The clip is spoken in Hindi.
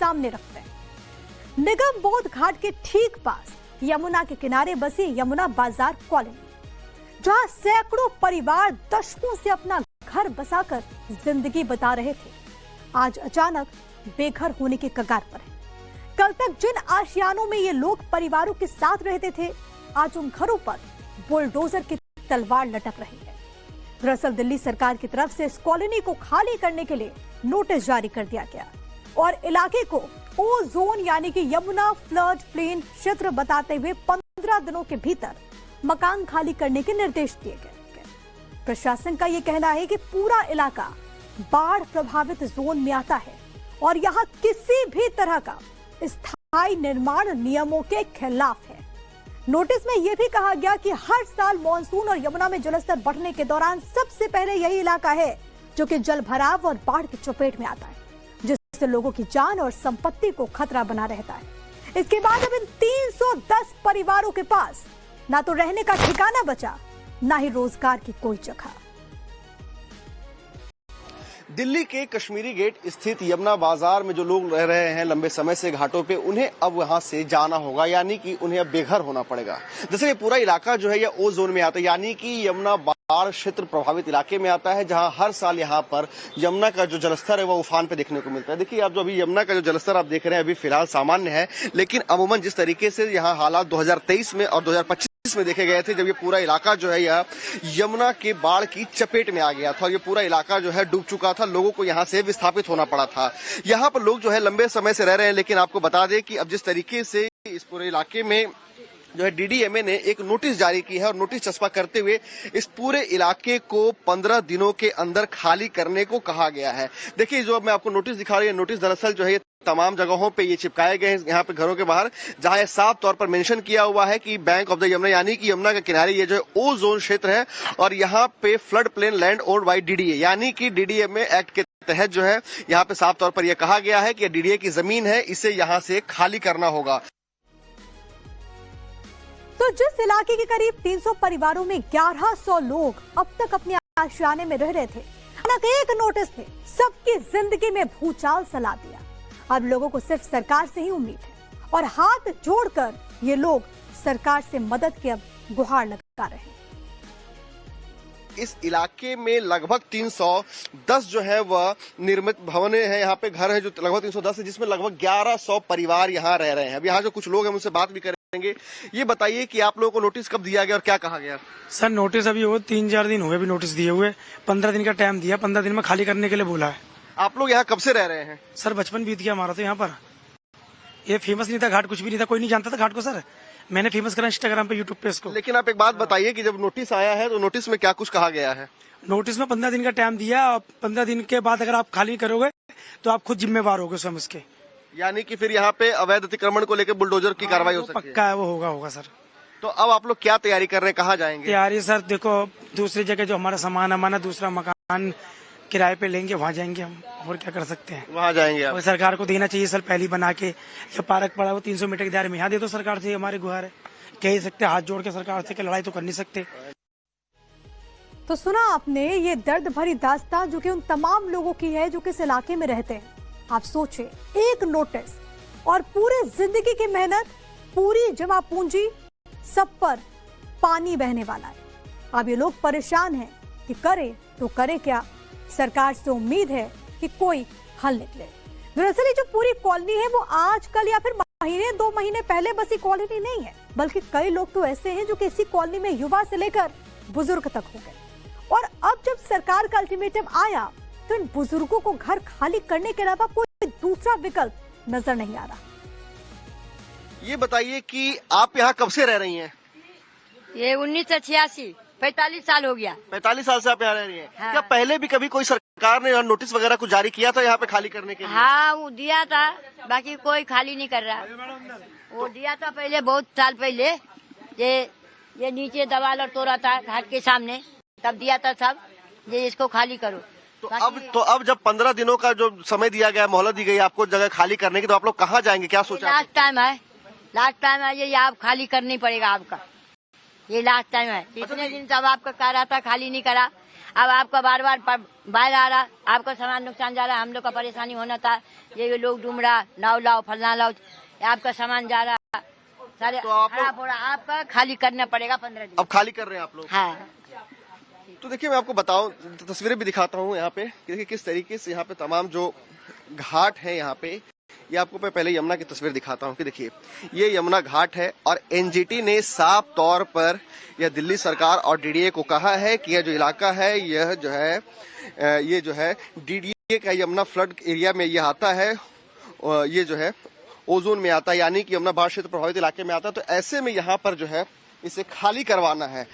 सामने रखते हैं। निगम बोध घाट के ठीक पास यमुना के किनारे बसी यमुना बाजार कॉलोनी, जहां सैकड़ों परिवार दशकों से अपना घर बसाकर जिंदगी बिता रहे थे, आज अचानक बेघर होने के कगार पर है। कल तक जिन आशियानों में ये लोग परिवारों के साथ रहते थे, आज उन घरों पर बुलडोजर की तलवार लटक रही है। दरअसल दिल्ली सरकार की तरफ से इस कॉलोनी को खाली करने के लिए नोटिस जारी कर दिया गया और इलाके को ओ जोन यानी कि यमुना फ्लड प्लेन क्षेत्र बताते हुए 15 दिनों के भीतर मकान खाली करने के निर्देश दिए गए। प्रशासन का यह कहना है कि पूरा इलाका बाढ़ प्रभावित जोन में आता है और यहां किसी भी तरह का स्थायी निर्माण नियमों के खिलाफ है। नोटिस में यह भी कहा गया कि हर साल मानसून और यमुना में जलस्तर बढ़ने के दौरान सबसे पहले यही इलाका है जो कि जल भराव और बाढ़ की चपेट में आता है, जिससे लोगों की जान और संपत्ति को खतरा बना रहता है। इसके बाद अब इन 310 परिवारों के पास ना तो रहने का ठिकाना बचा, ना ही रोजगार की कोई जगह। दिल्ली के कश्मीरी गेट स्थित यमुना बाजार में जो लोग रह रहे हैं लंबे समय से घाटों पे, उन्हें अब वहां से जाना होगा, यानी कि उन्हें अब बेघर होना पड़ेगा। जैसे ये पूरा इलाका जो है ये ओ जोन में आता है, यानी कि यमुना बाढ़ क्षेत्र प्रभावित इलाके में आता है, जहां हर साल यहाँ पर यमुना का जो जलस्तर है वो उफान पे देखने को मिलता है। देखिए आप जो अभी यमुना का जो जलस्तर आप देख रहे हैं अभी फिलहाल सामान्य है, लेकिन अमूमन जिस तरीके से यहाँ हालात 2023 में और 2025 में देखे गए थे, जब ये पूरा इलाका जो है यह यमुना के बाढ़ की चपेट में आ गया था और ये पूरा इलाका जो है डूब चुका था, लोगों को यहाँ से विस्थापित होना पड़ा था। यहाँ पर लोग जो है लंबे समय से रह रहे हैं, लेकिन आपको बता दें कि अब जिस तरीके से इस पूरे इलाके में जो है डीडीएमए ने एक नोटिस जारी की है और नोटिस चस्पा करते हुए इस पूरे इलाके को 15 दिनों के अंदर खाली करने को कहा गया है। देखिए जो मैं आपको नोटिस दिखा रही है, नोटिस दरअसल जो है तमाम जगहों पे ये चिपकाए गए हैं यहाँ पे घरों के बाहर, जहां ये साफ तौर पर मेंशन किया हुआ है कि बैंक ऑफ द यमुना यानी कि यमुना के किनारे ये जो है ओ जोन क्षेत्र है और यहाँ पे flood plain land owned by DDA यानी कि डीडीएमए एक्ट के तहत जो है यहाँ पे साफ तौर पर यह कहा गया है कि डीडीए की जमीन है, इसे यहाँ से खाली करना होगा। तो जिस इलाके के करीब 300 परिवारों में 1100 लोग अब तक अपने आशियाने में रह रहे थे, एक नोटिस ने सबकी जिंदगी में भूचाल सा दिया। अब लोगों को सिर्फ सरकार से ही उम्मीद है और हाथ जोड़कर ये लोग सरकार से मदद की अब गुहार लगा रहे हैं। इस इलाके में लगभग 310 जो है वह निर्मित भवनें हैं, यहाँ पे घर है जो लगभग 310 है, जिसमें लगभग 1100 परिवार यहाँ रह रहे हैं। अब यहाँ जो कुछ लोग हैं उनसे बात भी करेंगे। ये बताइए कि आप लोगों को नोटिस कब दिया गया और क्या कहा गया? सर नोटिस अभी हो 3-4 दिन हुए, अभी नोटिस दिए हुए, 15 दिन का टाइम दिया, 15 दिन में खाली करने के लिए बोला है। आप लोग यहाँ कब से रह रहे हैं? सर बचपन बीत गया हमारा तो यहाँ पर। ये फेमस नहीं था घाट, कुछ भी नहीं था, कोई नहीं जानता था घाट को सर। मैंने फेमस करा इंस्टाग्राम पे, यूट्यूब पे इसको। लेकिन आप एक बात बताइए कि जब नोटिस आया है तो नोटिस में क्या कुछ कहा गया है? नोटिस में 15 दिन का टाइम दिया और 15 दिन के बाद अगर आप खाली करोगे तो आप खुद जिम्मेवार होगे समझ के। यानी कि फिर यहाँ पे अवैध अतिक्रमण को लेकर बुलडोजर की कार्रवाई हो सकती है? पक्का है, वो होगा सर। तो अब आप लोग क्या तैयारी कर रहे हैं, कहाँ जाएंगे? तैयारी सर देखो दूसरी जगह जो हमारा सामान हमारा दूसरा मकान किराए पे लेंगे, वहाँ जाएंगे हम, और क्या कर सकते हैं। वहाँ जाएंगे आप? और सरकार को देना चाहिए सर, पहली बना के जो पार्क पड़ा वो 300 मीटर के दायरे में यहाँ दे दो सरकार से, हमारे गुहार है। कह ही सकते हाथ जोड़ के सरकार से, लड़ाई तो कर नहीं सकते। तो सुना आपने ये दर्द भरी दास्तान जो कि उन तमाम लोगों की है जो कि इस इलाके में रहते हैं। आप सोचे, एक नोटिस और पूरे जिंदगी की मेहनत, पूरी जमा पूंजी, सब पर पानी बहने वाला है। अब ये लोग परेशान हैं कि करे तो करे क्या। सरकार से उम्मीद है कि कोई हल निकले। दरअसल ये जो पूरी कॉलोनी है वो आजकल या फिर महीने 2 महीने पहले बसी कॉलोनी नहीं है, बल्कि कई लोग तो ऐसे हैं जो कि इसी कॉलोनी में युवा से लेकर बुजुर्ग तक हो गए। और अब जब सरकार का अल्टीमेटम आया तो इन बुजुर्गों को घर खाली करने के अलावा कोई दूसरा विकल्प नजर नहीं आ रहा। ये बताइए कि आप यहाँ कब से रह रही हैं? ये 1986, 45 साल हो गया। 45 साल से आप यहाँ रह रही हैं? हाँ। क्या पहले भी कभी कोई सरकार ने नोटिस वगैरह कुछ जारी किया था यहाँ पे खाली करने के लिए? हाँ वो दिया था, बाकी कोई खाली नहीं कर रहा। वो दिया था पहले, बहुत साल पहले, ये नीचे दवाल और तोड़ा था घाट के सामने, तब दिया था सब, ये इसको खाली करो। तो अब जब 15 दिनों का जो समय दिया गया, मोहलत दी गई आपको जगह खाली करने की, तो आप लोग कहाँ जाएंगे, क्या सोचा? लास्ट टाइम है, ये आप खाली करनी पड़ेगा आपका, ये लास्ट टाइम है। इतने दिन सब आपका कह रहा था, खाली नहीं करा। अब आपका बार बार बाढ़ आ रहा, आपका सामान नुकसान जा रहा, हम लोग का परेशानी होना था, ये लोग डूम रहा, नाव लाओ फलना लाओ, आपका सामान जा रहा, सारे तो आप खराब हो रहा, आपका खाली करना पड़ेगा 15 दिन। अब खाली कर रहे हैं आप लोग? हाँ। तो देखिए मैं आपको बताऊं, तस्वीरें भी दिखाता हूं यहाँ पे कि देखिए किस तरीके से यहाँ पे तमाम जो घाट है यहाँ पे, ये आपको मैं पहले यमुना की तस्वीर दिखाता हूं कि देखिए ये यमुना घाट है और एनजीटी ने साफ तौर पर यह दिल्ली सरकार और डीडीए को कहा है कि यह जो इलाका है यह जो है ये जो है डीडीए का यमुना फ्लड एरिया में यह आता है, ये जो है ओजोन में आता है, यानी कि यमुना बाढ़ क्षेत्र प्रभावित इलाके में आता है। तो ऐसे में यहाँ पर जो है इसे खाली करवाना है।